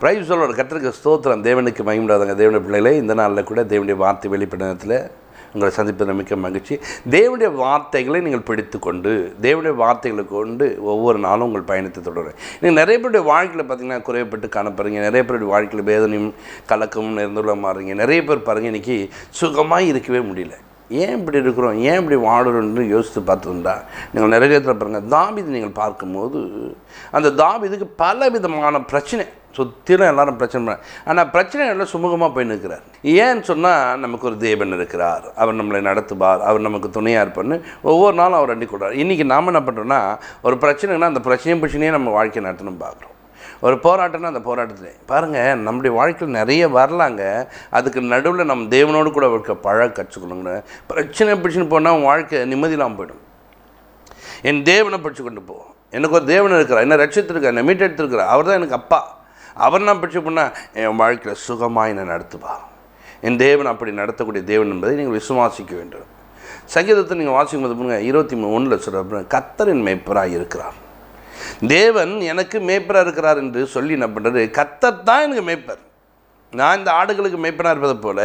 Price சொல்ல கர்த்தருக்கு ஸ்தோத்திரம். தேவனுக்கு மகிமையுண்டாகுங்க. தேவனுடைய பிள்ளைகளே, இந்த நாளில் கூட தேவனுடைய வார்த்தை வெளிப்பட்ட நேரத்தில் உங்களை சந்திப்பதில் மிக்க மகிழ்ச்சி. தேவனுடைய வார்த்தைகளை நீங்கள் பிடித்து கொண்டு தேவனுடைய வார்த்தைகளை கொண்டு ஒவ்வொரு நாளும் உங்கள் பயணத்தை தொடரும். நீங்கள் நிறைய பேருடைய வாழ்க்கையில் பார்த்திங்கன்னா குறைவுபட்டு காணப்படுறீங்க. நிறைய பேருடைய வாழ்க்கையில் வேதனையும் கலக்கமும் நேர்ந்துள்ள மாறுறீங்க. நிறைய பேர் பாருங்கள் இன்றைக்கி சுகமாக இருக்கவே முடியல. ஏன் இப்படி இருக்கிறோம், ஏன் இப்படி வாடுறோன்னு யோசித்து பார்த்துருந்தா நீங்கள் நிறைய இடத்துல பாருங்கள். தாவீது நீங்கள் பார்க்கும்போது அந்த தாவீதுக்கு பல விதமான பிரச்சனை சுற்றிலும் எல்லாரும் பிரச்சனை பண்ண, ஆனால் பிரச்சனை எல்லாம் சுமூகமாக போய் நிற்கிறார். ஏன்னு சொன்னால் நமக்கு ஒரு தேவன் இருக்கிறார், அவர் நம்மளை நடத்துவார், அவர் நமக்கு துணையாக இருப்பார்னு ஒவ்வொரு நாளும் அவர் அண்டி கொடுறார். இன்றைக்கி நாம் என்ன பண்ணுறோன்னா, ஒரு பிரச்சனைனா அந்த பிரச்சனையே நம்ம வாழ்க்கையை நடத்தணும் பார்க்குறோம். ஒரு போராட்டம்னா அந்த போராட்டத்தில் பாருங்கள் நம்முடைய வாழ்க்கையில் நிறைய வரலாங்க. அதுக்கு நடுவில் நம்ம தேவனோடு கூட இருக்க கற்றுக்கணுங்க. பிரச்சனை போனால் வாழ்க்கை நிம்மதியெல்லாம் போயிடும். என் தேவனை படித்து கொண்டு போ, எனக்கு ஒரு தேவன் இருக்கிறார், என்னை ரட்சித்திருக்கார், என்னை மீட்டெடுத்திருக்கிறார், அவர் தான் எனக்கு அப்பா, அவர் நான் படித்து போனால் என் வாழ்க்கையில் சுகமாக என்னை நடத்துவா. என் தேவன் அப்படி நடத்தக்கூடிய தேவன் என்பதை நீங்கள் விசுவாசிக்க வேண்டும். சங்கீதத்தை நீங்கள் வாசிக்கும் போது பாருங்க 23:1 சொல்கிற கர்த்தரின் மேய்ப்பராக இருக்கிறார். தேவன் எனக்கு மேய்ப்பராக இருக்கிறார் என்று சொல்லி என்ன பண்ணுறது, கர்த்தர் தான் எனக்கு மேய்ப்பர். நான் இந்த ஆடுகளுக்கு மேய்ப்பனாக இருப்பதை போல்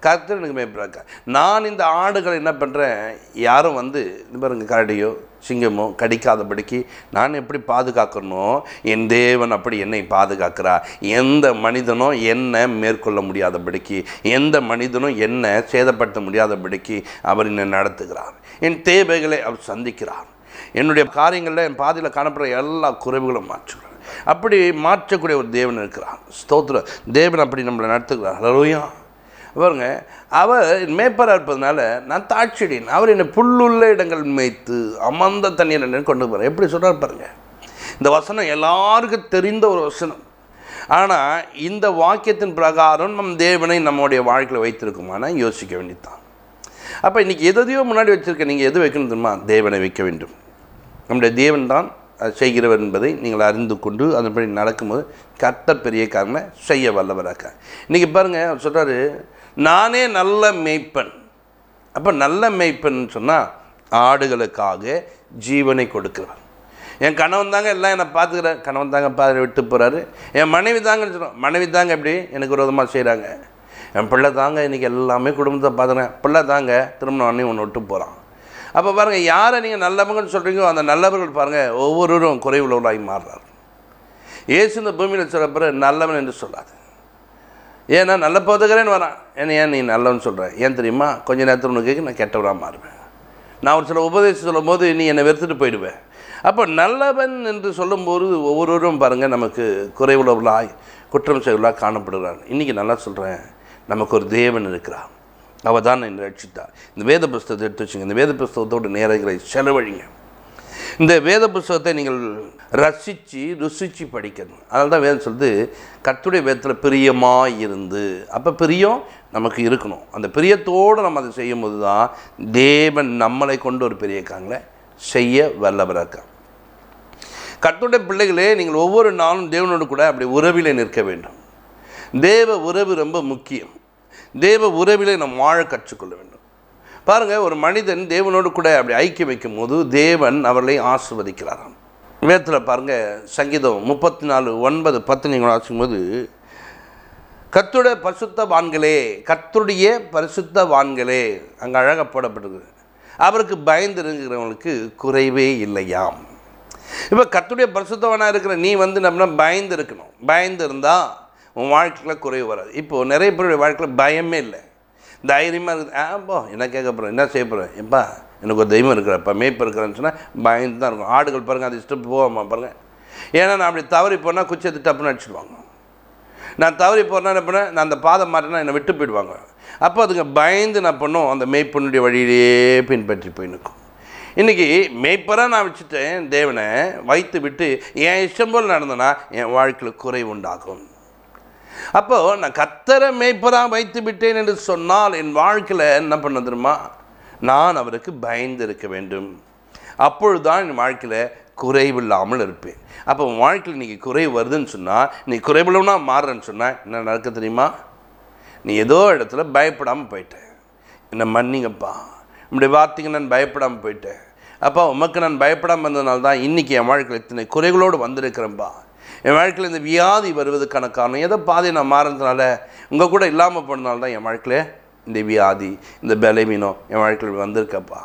கர்த்தர் எனக்கு மேய்ப்பராக இருக்கார். நான் இந்த ஆடுகளை என்ன பண்ணுறேன், யாரும் வந்து இது பாருங்க கரடியோ சிங்கமோ கடிக்காதபடிக்கு நான் எப்படி பாதுகாக்கணும், என் தேவன் அப்படி என்னை பாதுகாக்கிறார். எந்த மனிதனும் என்னை மேற்கொள்ள முடியாதபடிக்கு, எந்த மனிதனும் என்னை சேதப்படுத்த முடியாதபடிக்கு அவர் என்னை நடத்துகிறார். என் தேவைகளை அவர் சந்திக்கிறார். என்னுடைய காரியங்களில் என் பாதையில் காணப்படுற எல்லா குறைவுகளும் மாற்றுகிறார். அப்படி மாற்றக்கூடிய ஒரு தேவன் இருக்கிறார். ஸ்தோத்திரம். தேவன் அப்படி நம்மளை நடத்துகிறார். ஹல்லேலூயா. பாருங்க, அவர் மேய்ப்பராக இருப்பதனால நான் தாட்சியடின், அவர் என்னை புல்லுள்ள இடங்கள் மேய்த்து அமர்ந்த தண்ணீர் கொண்டு போகிறார். எப்படி சொல்கிறார் பாருங்க. இந்த வசனம் எல்லாருக்கும் தெரிந்த ஒரு வசனம். ஆனால் இந்த வாக்கியத்தின் பிரகாரம் நம் தேவனை நம்முடைய வாழ்க்கையில் வைத்திருக்குமானா யோசிக்க வேண்டியதுதான். அப்போ இன்றைக்கி எதையோ முன்னாடி வச்சுருக்க, நீங்கள் எது வைக்கணும் தெரியுமா? தேவனை வைக்க வேண்டும். நம்முடைய தேவன் தான் செய்கிறவர் என்பதை நீங்கள் அறிந்து கொண்டு அதன்படி நடக்கும்போது கர்த்தர் பெரிய காரணம் செய்ய வல்லவராக்க. இன்றைக்கி பாருங்கள், அவர் சொல்கிறாரு நானே நல்ல மேய்ப்பன். அப்போ நல்ல மேய்ப்பன் சொன்னால் ஆடுகளுக்காக ஜீவனை கொடுக்குறார். என் கணவன் தாங்க எல்லாம் என்னை பார்த்துக்கிறார், கணவன் தாங்க பாதை விட்டு போகிறாரு. என் மனைவி தாங்கன்னு சொல்கிறோம், மனைவி தாங்க எப்படி எனக்கு விரோதமாக செய்கிறாங்க. என் பிள்ளை தாங்க இன்றைக்கி எல்லாமே குடும்பத்தை பார்த்துக்கிறேன், பிள்ளை தாங்க திருமணம் பண்ணி ஒன்று விட்டு போகிறான். அப்போ பாருங்கள், யாரை நீங்கள் நல்லவங்கன்னு சொல்கிறீங்களோ அந்த நல்லவர்கள் பாருங்கள் ஒவ்வொருவரும் குறைவுள்ளவர்களாகி மாறுறார். இயேசு இந்த பூமியில் சொல்கிறப்ப நல்லவன் என்று சொல்லாது. ஏன்னா நல்ல போதுகிறேன்னு வரான். ஏன் நீ நல்லவன் சொல்கிறேன், ஏன் தெரியுமா? கொஞ்சம் நேரத்தில் உனக்கு நான் கெட்டவராக மாறுவேன். நான் ஒரு சில உபதேசம் சொல்லும் போது நீ என்னை வெறுத்துட்டு போயிடுவேன். அப்போ நல்லவன் என்று சொல்லும்போது ஒவ்வொருவரும் பாருங்கள் நமக்கு குறைவுள்ளவர்களாய் குற்றம் செய்வர்களாக காணப்படுகிறார். இன்றைக்கி நல்லா சொல்கிறேன், நமக்கு ஒரு தேவன் இருக்கிறார், அவள் தான் என்னை ரட்சித்தார். இந்த வேத புஸ்தகத்தை எடுத்து வச்சுங்க. இந்த வேத புஸ்தகத்தோடு நேரங்களை செலவழிங்க. இந்த வேத புஸ்தகத்தை நீங்கள் ருசித்து படிக்கணும். அதனால தான் வேதம் சொல்லுது கர்த்தருடைய வேதத்தில் பிரியமாக இருந்து. அப்போ பிரியம் நமக்கு இருக்கணும். அந்த பிரியத்தோடு நம்ம அதை செய்யும்போது தான் தேவன் நம்மளை கொண்டு ஒரு பெரிய காங்களை செய்ய வல்லவராக. கர்த்தருடைய பிள்ளைகளே, நீங்கள் ஒவ்வொரு நாளும் தேவனோடு கூட அப்படி உறவிலே நிற்க வேண்டும். தேவ உறவு ரொம்ப முக்கியம். தேவ உறவிலே நாம் வாழ கற்றுக்கொள்ள வேண்டும். பாருங்கள், ஒரு மனிதன் தேவனோடு கூட அப்படி ஐக்கியம் வைக்கும் போது தேவன் அவர்களை ஆசீர்வதிக்கிறாராம். வேதத்தில் பாருங்கள், சங்கீதம் 34:9-10 நீங்கள் வாசிக்கும்போது கர்த்தருடைய பரிசுத்தவான்களே, கர்த்தருடைய பரிசுத்தவான்களே அங்கே அழகாக போடப்பட்டிருக்கு, அவருக்கு பயந்துருக்கிறவங்களுக்கு குறைவே இல்லையாம். இப்போ கர்த்தருடைய பரிசுத்தவானாக இருக்கிற நீ வந்து நம்ம பயந்து இருக்கணும். பயந்து இருந்தால் உன் வாழ்க்கையில் குறைவு வராது. இப்போது நிறைய பேருடைய வாழ்க்கையில் பயமே இல்லை, தைரியமாக இருக்குது. என்ன கேட்க போகிறேன், என்ன செய்ய போகிறேன், எப்பா எனக்கு ஒரு தெய்வம் இருக்கிறப்ப மேய்ப்பு இருக்கிறேன்னு சொன்னால் பயந்து தான் இருக்கும். ஆடுகள் பாருங்கள், அது இஷ்டம் போகாமல் பாருங்கள். ஏன்னா நான் அப்படி தவறி போனால் குச்சி எடுத்து டப்புன்னு அடிச்சுடுவாங்க. நான் தவறி போகிறேன்னா என்ன பண்ணேன், நான் அந்த பாதம் மாட்டினா என்னை விட்டு போயிடுவாங்க. அப்போ அதுங்க பயந்து நான் பண்ணோம், அந்த மேய்ப்பனுடைய வழியிலே பின்பற்றி போய் நிற்கும். இன்றைக்கி மேய்ப்பராக நான் வச்சுட்டேன், தேவனை வைத்து விட்டு என் இஷ்டம் போல் நடந்தேன்னா என் வாழ்க்கையில் குறைவு உண்டாகும். அப்போது நான் கர்த்தரை மேய்ப்பராக வைத்து விட்டேன் என்று சொன்னால் என் வாழ்க்கையில் என்ன பண்ண தெரியுமா, நான் அவருக்கு பயந்து இருக்க வேண்டும். அப்பொழுது தான் என் வாழ்க்கையில் குறைவில்லாமல் இருப்பேன். அப்போ உன் வாழ்க்கையில் இன்றைக்கி குறைவு வருதுன்னு சொன்னால், நீ குறைவுள்ளவனா மாறுறன்னு சொன்னால் என்ன நடக்க தெரியுமா? நீ ஏதோ இடத்துல பயப்படாமல் போயிட்டேன், என்னை மன்னிங்கப்பா, நம்முடைய வார்த்தைக்கு நான் பயப்படாமல் போயிட்டேன். அப்போ உமக்கு நான் பயப்படாமல் இருந்ததுனால தான் இன்றைக்கி என் வாழ்க்கையில் இத்தனை குறைகளோடு வந்திருக்கிறேன்ப்பா. என் வாழ்க்கையில் இந்த வியாதி வருவதுக்கான காரணம் ஏதோ பாதையை நான் மாறினதுனால, உங்கள் கூட இல்லாமல் போனதுனால தான் என் வாழ்க்கையில் இந்த வியாதி, இந்த பலவீனம் என் வாழ்க்கையில் வந்திருக்கப்பா.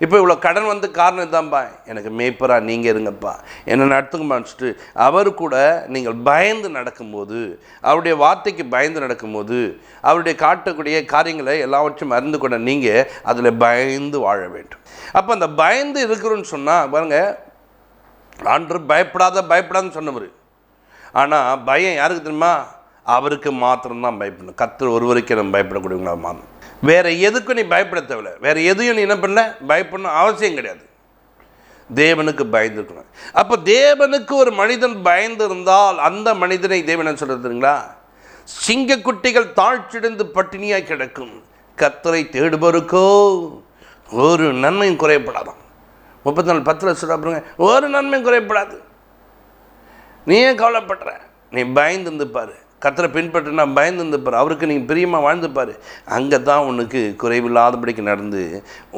இப்போ இவ்வளோ கடன் வந்து காரணம் இதுதான்ப்பா. எனக்கு மேய்ப்பரா நீங்கள் இருங்கப்பா, என்னை நடத்துங்கம்மான்ட்டு அவர் கூட நீங்கள் பயந்து நடக்கும்போது, அவருடைய வார்த்தைக்கு பயந்து நடக்கும்போது, அவருடைய காட்டக்கூடிய காரியங்களை எல்லாவற்றையும் அறிந்து கொண்ட நீங்கள் அதில் பயந்து வாழ வேண்டும். அப்போ அந்த பயந்து இருக்கிறோன்னு சொன்னால் பாருங்கள், ஆண்டவர் பயப்படாதுன்னு சொன்னவர். ஆனால் பயம் யாருக்கு தெரியுமா? அவருக்கு மாத்திரம்தான் பயப்படணும். கர்த்தர் ஒருவருக்கு நம்ம பயப்படக்கூடியவங்களா மாறணும். வேறு எதுக்கும் நீ பயப்பட தேவையில்லை. வேறு எதையும் நீ என்ன பண்ணல, பயப்படணும் அவசியம் கிடையாது. தேவனுக்கு பயந்துருக்கணும். அப்போ தேவனுக்கு ஒரு மனிதன் பயந்து இருந்தால் அந்த மனிதனை தேவன் என்ன சொல்கிறதுங்களா? சிங்கக்குட்டிகள் தாழ்ச்சிடைந்து பட்டினியாய் கிடக்கும், கர்த்தரை தேடுபவருக்கோ ஒரு நன்மையும் குறையப்படாதான். 34:10 சொல்கிறாங்க, ஒரு நன்மையும் குறையப்படாது. நீ ஏன் கவலைப்படுற? நீ பயந்து இருந்துப்பார். கர்த்தரை பின்பற்றினா பயந்து இருந்துப்பார். அவருக்கு நீங்கள் பிரியமாக வாழ்ந்துப்பார். அங்கே தான் உனக்கு குறைவில்லாதபடிக்கு நடந்து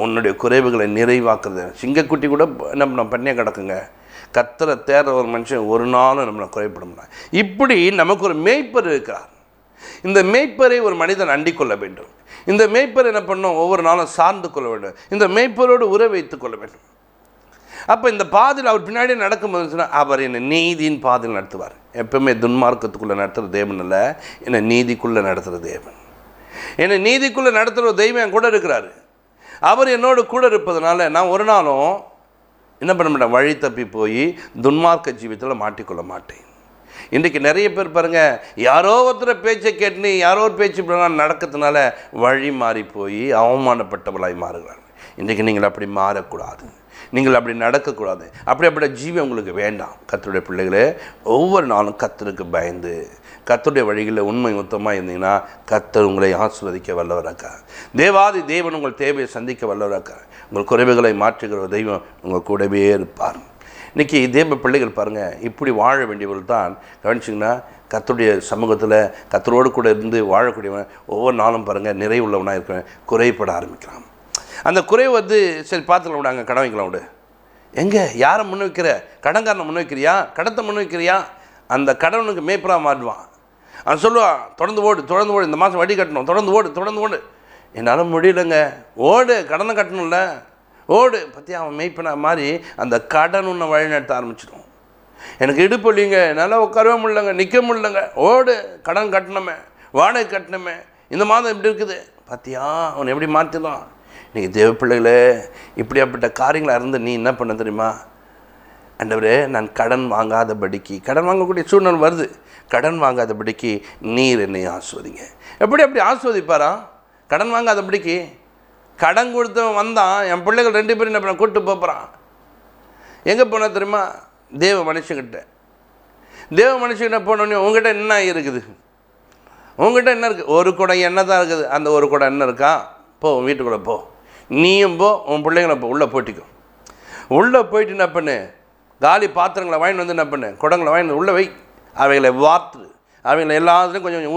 உன்னுடைய குறைவுகளை நிறைவாக்குறது. சிங்கக்குட்டி கூட நம்ம பண்ணியே கிடக்குங்க. கர்த்தரை தேடுற ஒரு மனுஷன் ஒரு நாளும் நம்மளை குறைப்பட. இப்படி நமக்கு ஒரு மேய்ப்பர் இருக்கிறார். இந்த மேய்ப்பரை ஒரு மனிதன் அண்டிக் கொள்ள வேண்டும். இந்த மேய்ப்பர் என்ன பண்ணணும்? ஒவ்வொரு நாளும் சார்ந்து கொள்ள வேண்டும். இந்த மேய்ப்பரோடு உறவை வைத்துக் கொள்ள வேண்டும். அப்போ இந்த பாதையில் அவர் பின்னாடியே நடக்கும்போது சொன்னால், அவர் என்னை நீதியின் பாதையில் நடத்துவார். எப்பவுமே துன்மார்க்கத்துக்குள்ளே நடத்துகிற தேவன் இல்லை, என்னை நீதிக்குள்ளே நடத்துகிற தேவன். என்னை நீதிக்குள்ளே நடத்துகிற தெய்வம் என் கூட இருக்கிறாரு. அவர் என்னோடு கூட இருப்பதனால நான் ஒரு நாளும் என்ன பண்ண மாட்டேன், வழி தப்பி போய் துன்மார்க்க ஜீவிதத்தில் மாட்டிக்கொள்ள மாட்டேன். இன்றைக்கு நிறைய பேர் பாருங்கள், யாரோ ஒருத்தரை பேச்சை கேட்டுன்னு யாரோ ஒரு பேச்சு நடக்கிறதுனால வழி மாறி போய் அவமானப்பட்டவளாய் மாறுகிறார். இன்றைக்கு நீங்கள் அப்படி மாறக்கூடாது. நீங்கள் அப்படி நடக்கக்கூடாது. அப்படிப்பட்ட ஜீவன் உங்களுக்கு வேண்டாம். கர்த்தருடைய பிள்ளைகளே, ஒவ்வொரு நாளும் கர்த்தருக்கு பயந்து கர்த்தருடைய வழிகளில் உண்மை மொத்தமாக இருந்தீங்கன்னா கர்த்தர் உங்களை ஆசீர்வதிக்க வல்லவராக்கா. தேவாதி தேவன் உங்கள் தேவையை சந்திக்க வல்லவராக்கா. உங்கள் குறைவுகளை மாற்றுகிற தெய்வம் உங்கள் கூடவே இருப்பார். இன்றைக்கி தேவ பிள்ளைகள் பாருங்கள், இப்படி வாழ வேண்டியவர்கள் தான் கவனிச்சிங்கன்னா கர்த்தருடைய சமூகத்தில் கர்த்தரோடு கூட இருந்து வாழக்கூடியவன் ஒவ்வொரு நாளும் பாருங்கள் நிறைவுள்ளவனாக இருக்கிறவன் குறைப்பட ஆரம்பிக்கிறான். அந்த குறை வந்து சரி பார்த்துக்கலாம் விட, அங்கே கடன் வைக்கலாம் விடு. எங்கே யாரை முன் வைக்கிற? கடன்காரனை முன் வைக்கிறியா? கடத்தை முன் வைக்கிறியா? அந்த கடனுக்கு மேய்ப்பராக மாட்டுவான். அவன் சொல்லுவான், தொடர்ந்து ஓடு, இந்த மாதம் வட்டி கட்டணும், தொடர்ந்து ஓடு. என்னால் முடியலைங்க. ஓடு, கடனை கட்டணும்ல, ஓடு. பற்றி அவன் மேய்ப்பனா மாதிரி அந்த கடன் உன்னை வழி நடத்த ஆரம்பிச்சிடும். எனக்கு இடுப்பு இல்லைங்க, என்னால் உட்காரவே முடியலங்க, நிற்க முடியலங்க. ஓடு, கடன் கட்டணுமே, வாடகை கட்டணுமே, இந்த மாதம் இப்படி இருக்குது. பார்த்தியா அவனை எப்படி மாற்றிதான். இன்றைக்கி தேவ பிள்ளைகளே, இப்படியாப்பட்ட காரியங்களாக இருந்து நீ என்ன பண்ண தெரியுமா? ஆண்டவரே, நான் கடன் வாங்காதபடிக்கு, கடன் வாங்கக்கூடிய சூழ்நிலை வருது, கடன் வாங்காதபடிக்கு நீர் என்னை ஆஸ்வதிங்க. அப்படி ஆஸ்வதிப்பாரா? கடன் வாங்காதபடிக்கு. கடன் கொடுத்தவன் வந்தான், என் பிள்ளைகள் 2 பேரும் என்ன பண்ண கூப்பிட்டு போகிறான். எங்கே போனால் தெரியுமா? தேவ மனுஷங்கிட்ட போனோடனே உங்கள்கிட்ட என்ன இருக்குது? உங்கள்கிட்ட என்ன இருக்குது? ஒரு குடம் எண்ணெய் தான் இருக்குது. அந்த ஒரு குடம் எண்ணெய் இருக்கா? போ, வீட்டுக்குள்ளே போ, நீயும் போ, உன் பிள்ளைங்களை போ, உள்ளே போட்டிக்கும். உள்ளே போயிட்டு என்ன பண்ணு, காலி பாத்திரங்களை வாங்கிட்டு வந்து என்ன பண்ணு, குடங்களை வாங்கிட்டு உள்ளே வை. அவைகளை வார்த்து அவைகளை எல்லாத்துலேயும் கொஞ்சம்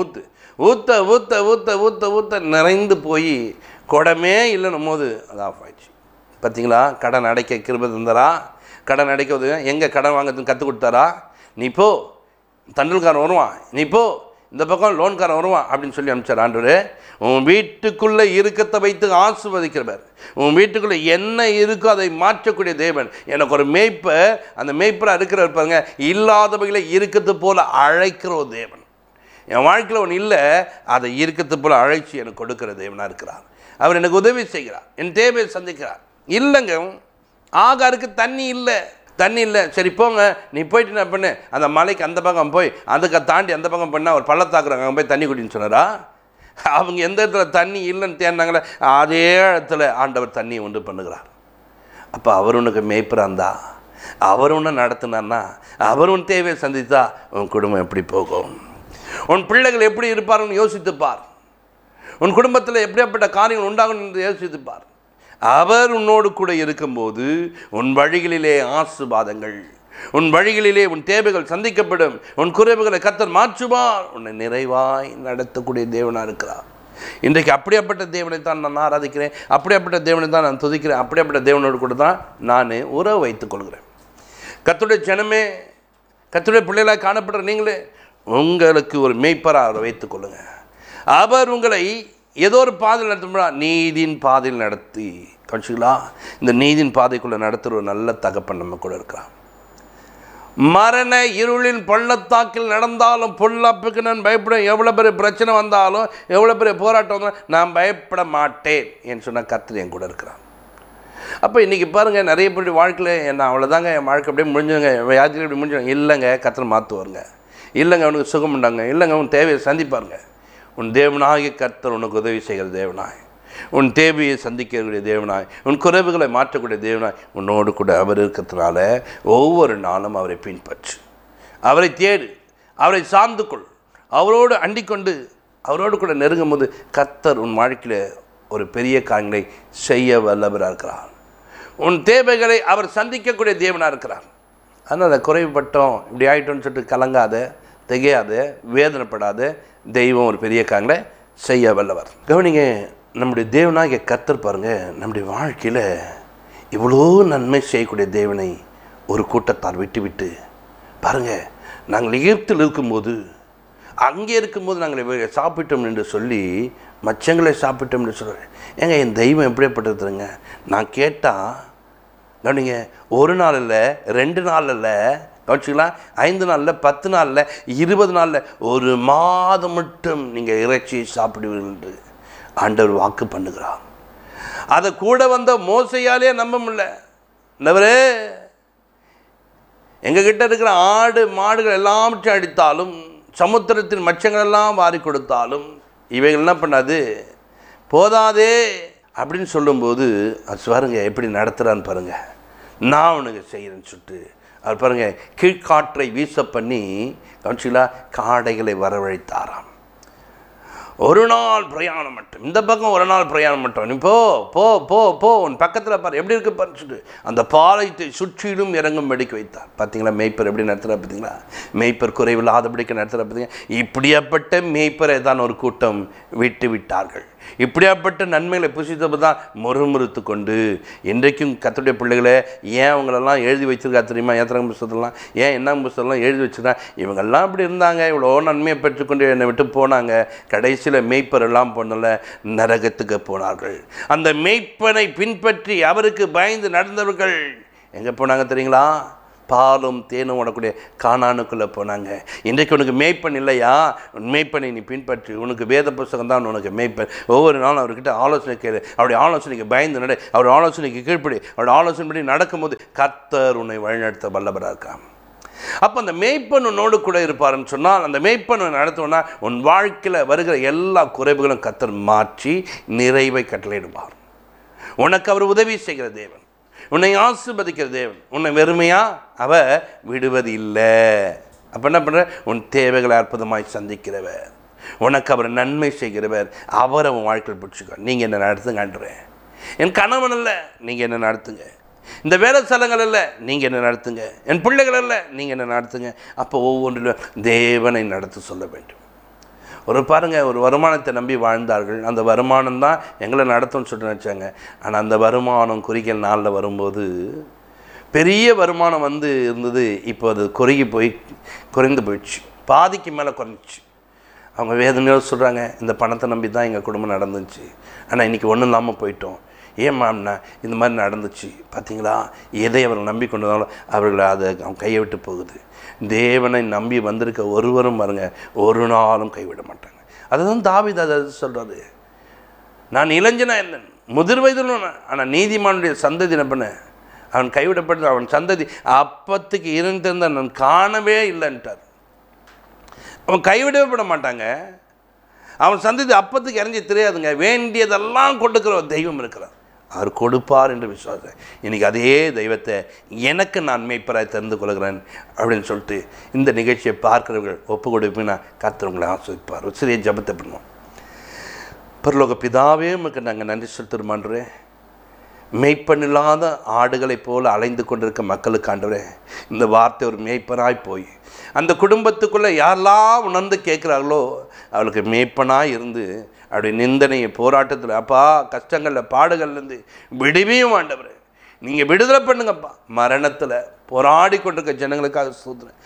ஊற்ற நிறைந்து போய் குடமே இல்லைன்னும் போது அது ஆஃப் ஆயிடுச்சு. பார்த்தீங்களா? கடன் அடைக்க கிருபை தந்தாரா? கடன் அடைக்கிறது எங்கே கடன் வாங்கிறதுன்னு கற்றுக் கொடுத்தாரா? நீ போ, தண்டல்காரன் வருவான், நீ போ, இந்த பக்கம் லோன்காரன் வருவான் அப்படின்னு சொல்லி அனுப்பிச்சார் ஆண்டவர். உன் வீட்டுக்குள்ளே இருக்கத்தை வைத்து ஆசீர்வதிக்கிறவர். உன் வீட்டுக்குள்ளே என்ன இருக்கோ அதை மாற்றக்கூடிய தேவன். எனக்கு ஒரு மேய்ப்பர், அந்த மேய்ப்பராக இருக்கிறவர் பாருங்க, இல்லாதவைகளை இருக்கிறது போல் அழைக்கிற ஒரு தேவன். என் வாழ்க்கையில் ஒன்று இல்லை, அதை இருக்கிறது போல் அழைச்சி எனக்கு கொடுக்குற தேவனாக இருக்கிறார். அவர் எனக்கு உதவி செய்கிறார், என் தேவையை சந்திக்கிறார். இல்லைங்க, ஆகாருக்கு தண்ணி இல்லை, சரி போங்க, நீ போயிட்டு என்ன பண்ணு, அந்த மலைக்கு அந்த பக்கம் போய் அதுக்கு தாண்டி அந்த பக்கம் பண்ணால் ஒரு பள்ளத்தாக்குறாங்க, அங்கே போய் தண்ணி குடின்னு சொன்னாரா? அவங்க எந்த இடத்துல தண்ணி இல்லைன்னு தேடினாங்களே அதே இடத்துல ஆண்டவர் தண்ணியை உண்டு பண்ணுகிறார். அப்போ அவர் உனக்கு மேய்ப்பராக இருந்தா, அவர் உன்னை நடத்தினார்னா, அவர் உன் தேவையை சந்தித்தா உன் குடும்பம் எப்படி போகும், உன் பிள்ளைகள் எப்படி இருப்பாருன்னு யோசித்துப்பார். உன் குடும்பத்தில் எப்படியாப்பட்ட காரியங்கள் உண்டாகும் என்று யோசித்துப்பார். அவர் உன்னோடு கூட இருக்கும்போது உன் வழிகளிலே ஆசீர்வாதங்கள், உன் வழிகளிலே உன் தேவைகள் சந்திக்கப்படும், உன் குறைவுகளை கர்த்தர் மாற்றுவார், உன்னை நிறைவாய் நடத்தக்கூடிய தேவனாக இருக்கிறார். இன்றைக்கு அப்படியாப்பட்ட தேவனை தான் நான் ஆராதிக்கிறேன், அப்படியாப்பட்ட தேவனை தான் நான் துதிக்கிறேன், அப்படியாப்பட்ட தேவனோடு கூட தான் நான் உறவு வைத்துக் கொள்கிறேன். கர்த்தருடைய ஜனமே, கர்த்தருடைய பிள்ளைகளாக காணப்படுற நீங்களே உங்களுக்கு ஒரு மேய்ப்பராக அவரை வைத்துக் கொள்ளுங்க. அவர் உங்களை ஏதோ ஒரு பாதையில் நடத்தும், நீதியின் பாதையில் நடத்தி கட்சிகளா இந்த நீதியின் பாதைக்குள்ளே நடத்துகிற ஒரு நல்ல தகப்பன் நம்ம கூட இருக்கிறான். மரண இருளின் பள்ளத்தாக்கில் நடந்தாலும் பொல்லாப்புக்கு நான் பயப்படுவேன், எவ்வளோ பெரிய பிரச்சனை வந்தாலும் எவ்வளோ பெரிய போராட்டம் வந்தாலும் நான் பயப்பட மாட்டேன் என்று சொன்ன கர்த்தர் என் கூட இருக்கிறான். அப்போ இன்றைக்கி பாருங்கள், நிறைய பேருடைய வாழ்க்கையில் என்ன அவ்வளோதாங்க என் வாழ்க்கை அப்படியே முடிஞ்சுங்க, வியாதியில் இப்படி முடிஞ்சுங்க. இல்லைங்க, கர்த்தர் மாற்றுவாருங்க. இல்லைங்க, அவனுக்கு சுகம் உண்டாங்க. இல்லைங்க, அவன் தேவையை சந்திப்பாருங்க. உன் தேவனாகிய கர்த்தர் உனக்கு உதவி செய்கிற தேவனாய், உன் தேவையை சந்திக்கக்கூடிய தேவனாய், உன் குறைவுகளை மாற்றக்கூடிய தேவனாய் உன்னோடு கூட அவர் இருக்கிறதுனால ஒவ்வொரு நாளும் அவரை பின்பற்று, அவரை தேடு, அவரை சார்ந்து கொள். அவரோடு அண்டிக்கொண்டு அவரோடு கூட நெருங்கும் போது கர்த்தர் உன் வாழ்க்கையில் ஒரு பெரிய காரியங்களை செய்ய வல்லவராக இருக்கிறார். உன் தேவைகளை அவர் சந்திக்கக்கூடிய தேவனாக இருக்கிறார். அதனால் குறைவுபட்டோம், இப்படி ஆகிட்டோன்னு சொல்லிட்டு கலங்காத, திகையாத, வேதனைப்படாத. தெய்வம் ஒரு பெரிய காரியங்களை செய்ய வல்லவர். கவனிங்க, நம்முடைய தேவனாகிய கர்த்தர் பாருங்கள், நம்முடைய வாழ்க்கையில் இவ்வளோ நன்மை செய்யக்கூடிய தேவனை ஒரு கூட்டத்தார் விட்டு பாருங்கள், நாங்கள் எகிப்தில் இருக்கும்போது, அங்கே இருக்கும்போது நாங்கள் சாப்பிட்டோம் என்று சொல்லி மச்சங்களை சாப்பிட்டோம் என்று சொல்கிறேன். ஏங்க, என் தெய்வம் எப்படிப்பட்டதுங்க? நான் கேட்டால் கவனிங்க, ஒரு நாள் இல்லை, 2 நாள் இல்லை, கவனிச்சிக்கலாம், 5 நாளில், 10 நாளில், 20 நாளில், ஒரு மாதம் மட்டும் நீங்கள் இறைச்சி சாப்பிடுவீர்கள் என்று ஆண்டவர் வாக்கு பண்ணுகிறார். அதை கூட வந்த மோசையாலே நம்ப முடியல. நவரே, எங்ககிட்ட இருக்கிற ஆடு மாடுகள் எல்லாவற்றையும் அடித்தாலும், சமுத்திரத்தின் மச்சங்கள் எல்லாம் வாரி கொடுத்தாலும் இவைகள் என்ன பண்ணாது, போதாதே அப்படின்னு சொல்லும்போது அது பாருங்க எப்படி நடத்துகிறான்னு பாருங்கள். நான் உனக்கு செய்கிறேன்னு சொல்லிட்டு அவர் பாருங்கள், கீழ்காற்றை வீச பண்ணி கவனிச்சிங்களா காடைகளை வரவழைத்தாராம். ஒரு நாள் பிரயாணம் மட்டும், இந்த பக்கம் ஒரு நாள் பிரயாணம் மட்டும், நீ போ போ போ போ உன் பக்கத்தில் பாரு எப்படி இருக்கு பாரு, அந்த பாலத்தை சுற்றிலும் இறங்கும் வெடிக்க வைத்தார். பார்த்தீங்களா மேய்ப்பர் எப்படி நடத்துகிறா? பார்த்தீங்களா, மேய்ப்பர் குறைவில்லாதபடிக்க நடத்துகிறா? பார்த்தீங்க, இப்படியாப்பட்ட மேய்ப்பரை தான் ஒரு கூட்டம் விட்டு விட்டார்கள். இப்படியாப்பட்ட நன்மைகளை புசித்தப்போ தான் முறுமுறுத்து கொண்டு இன்றைக்கும் கர்த்தருடைய பிள்ளைகளை ஏன் அவங்களெல்லாம் எழுதி வச்சுருக்கா தெரியுமா? ஏத்திரங்க புஸ்தகத்தெல்லாம் ஏன் என்ன புஸ்தகம்லாம் எழுதி வச்சுருக்கா? இவங்கெல்லாம் இப்படி இருந்தாங்க, இவ்வளோ நன்மையை பெற்றுக்கொண்டு என்னை விட்டு போனாங்க, கடைசியில் மேய்ப்பர் எல்லாம் போனல நரகத்துக்கு போனார்கள். அந்த மேய்ப்பனை பின்பற்றி அவருக்கு பயந்து நடந்தவர்கள் எங்கே போனாங்க தெரியுங்களா? பாலும் தேனும் ஓடக்கூடிய கானானுக்குள்ளே போனாங்க. இன்றைக்கு உனக்கு மேய்ப்பன் இல்லையா? மேய்ப்பனை நீ பின்பற்றி, உனக்கு வேத புஸ்தகம் தான் உனக்கு மேய்ப்பன். ஒவ்வொரு நாளும் அவர்கிட்ட ஆலோசனை கேளு, அவருடைய ஆலோசனைக்கு பயந்து நட, அவருடைய ஆலோசனைக்கு கீழ்ப்படி, அவருடைய ஆலோசனைப்படி நடக்கும்போது கர்த்தர் உன்னை வழிநடத்த வல்லவராக இருக்கான். அப்போ அந்த மேய்ப்பன் உன்னோடு கூட இருப்பாருன்னு சொன்னால், அந்த மேய்ப்பன் நடத்துவோன்னா உன் வாழ்க்கையில் வருகிற எல்லா குறைவுகளும் கர்த்தர் மாற்றி நிறைவை கட்டளையிடுவார். உனக்கு அவர் உதவி செய்கிற தேவன், உன்னை ஆசீர்வதிக்கிற தேவன், உன்னை வெறுமையாக அவர் விடுவது இல்லை. அப்போ என்ன பண்ணுற? உன் தேவைகளை அற்புதமாய் சந்திக்கிறவர், உனக்கு அவர் நன்மை செய்கிறவர், அவரை உன் வாழ்க்கையில் பிடிச்சிக்கோ. நீங்கள் என்ன நடத்துங்கன்றேன். என் கணவன் இல்லை, நீங்கள் என்ன நடத்துங்க. இந்த வேலை ஸ்தலங்கள் இல்லை, நீங்கள் என்ன நடத்துங்க. என் பிள்ளைகள் இல்லை, நீங்கள் என்ன நடத்துங்க. அப்போ ஒவ்வொன்றிலும் தேவனை நடத்த சொல்ல வேண்டும். ஒரு பாருங்கள், ஒரு வருமானத்தை நம்பி வாழ்ந்தார்கள். அந்த வருமானம் தான் எங்களை நடத்தும்னு சொல்லிட்டு நினச்சாங்க. ஆனால் அந்த வருமானம் குறிக்கல் நாளில் வரும்போது பெரிய வருமானம் வந்து இருந்தது, இப்போ அது குறைந்து போயிடுச்சு, பாதிக்கு மேலே குறைஞ்சிச்சு. அவங்க வேதனையோடு சொல்கிறாங்க, இந்த பணத்தை நம்பி தான் எங்கள் குடும்பம் நடந்துச்சு, ஆனால் இன்றைக்கி ஒன்றும் இல்லாமல் போயிட்டோம். ஏன் மேம்னா இந்த மாதிரி நடந்துச்சு பார்த்தீங்களா? எதை அவர்கள் நம்பி கொண்டதாலும் அவர்கள் அதை அவங்க கையை விட்டு போகுது. தேவனை நம்பி வந்திருக்க ஒருவரும் பாருங்க ஒரு நாளும் கைவிட மாட்டாங்க. அதுதான் தாவீது அதை சொல்கிறாரு, நான் இளைஞனா இல்லை, முதிர் வயதில், ஆனால் நீதிமானுடைய சந்ததி என்ன பண்ண, அவன் கைவிடப்பட்டு அவன் சந்ததி அப்பத்துக்கு இருந்திருந்த நான் காணவே இல்லைன்ட்டார். அவன் கைவிடவே பட மாட்டாங்க, அவன் சந்ததி அப்பத்துக்கு இறஞ்சி தெரியாதுங்க. வேண்டியதெல்லாம் கொடுக்குற ஒரு தெய்வம் இருக்கிறார், அவர் கொடுப்பார் என்று விசுவாசம். இன்றைக்கி அதே தெய்வத்தை எனக்கு நான் மேய்ப்பராய் தெரிந்து கொள்கிறேன் அப்படின்னு சொல்லிட்டு இந்த நிகழ்ச்சியை பார்க்கிறவர்கள் ஒப்பு கொடுப்பீங்கன்னா கர்த்தர் உங்களை ஆசீர்வதிப்பார். ஒரு சிறிய ஜெபத்தை பண்ணுவோம். பரலோக பிதாவே, உமக்கு நாங்கள் நன்றி செலுத்துறோமான்றே. மேய்ப்பனில்லாத ஆடுகளைப் போல் அலைந்து கொண்டிருக்க மக்களுக்கு ஆண்டவரே, இந்த வார்த்தை ஒரு மேய்ப்பனாய் போய் அந்த குடும்பத்துக்குள்ளே யாரெல்லாம் உணர்ந்து கேட்குறாங்களோ அவளுக்கு மேய்ப்பனாக இருந்து அப்படி நிந்தனையை போராட்டத்தில் அப்பா கஷ்டங்களில் பாடுகள்லேருந்து விடுவியும் ஆண்டவரே. நீங்கள் விடுதலை பண்ணுங்கப்பா. மரணத்தில் போராடி கொண்டிருக்க ஜனங்களுக்காக ஸ்தோத்திரம்.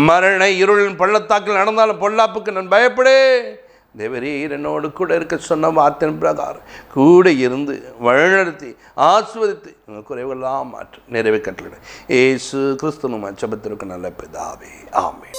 மரண இருளின் பள்ளத்தாக்கில் நடந்தாலும் பொல்லாப்புக்கு நான் பயப்படே. தேவரீர் என்னோடு கூட இருக்க சொன்ன வார்த்தையின் பிரகாரம் கூட இருந்து வழிநடத்தி ஆசீர்வதித்து உங்கள் குறைவெல்லாம் மாற்று நிறைவே கட்டளை. இயேசு கிறிஸ்து நம்ம ஜெபத்திற்கு நல்ல பிதாவே, ஆமென்.